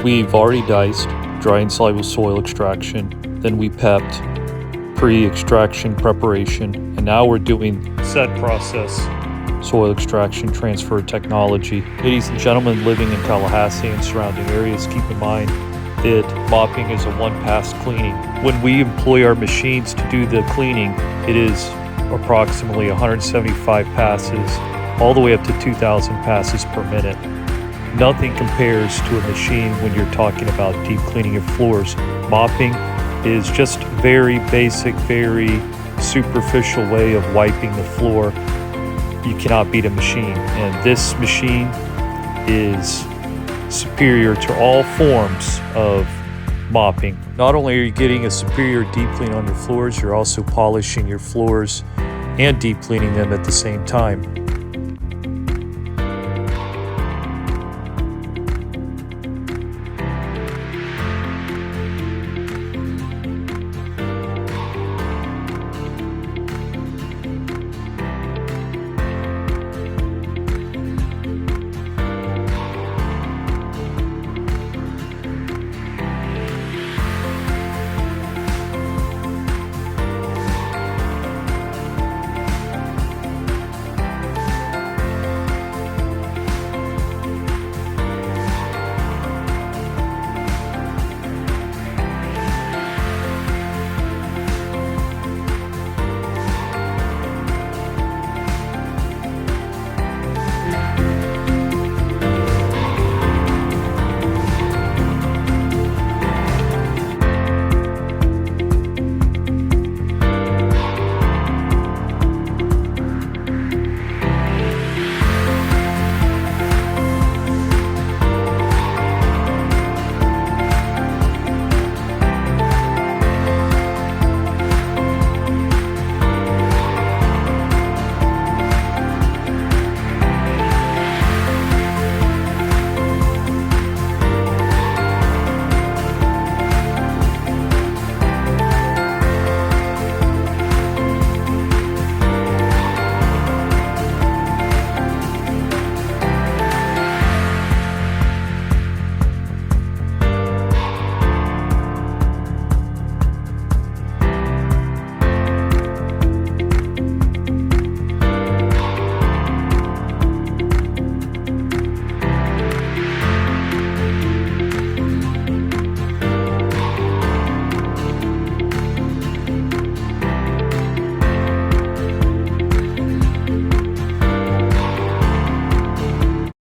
We've already diced, dry and soluble soil extraction, then we pepped, pre-extraction preparation, and now we're doing set process soil extraction transfer technology. Ladies and gentlemen living in Tallahassee and surrounding areas, keep in mind that mopping is a one-pass cleaning. When we employ our machines to do the cleaning, it is approximately 175 passes, all the way up to 2,000 passes per minute. Nothing compares to a machine when you're talking about deep cleaning of floors. Mopping is just very basic, very superficial way of wiping the floor. You cannot beat a machine, and this machine is superior to all forms of mopping. Not only are you getting a superior deep clean on your floors, you're also polishing your floors and deep cleaning them at the same time.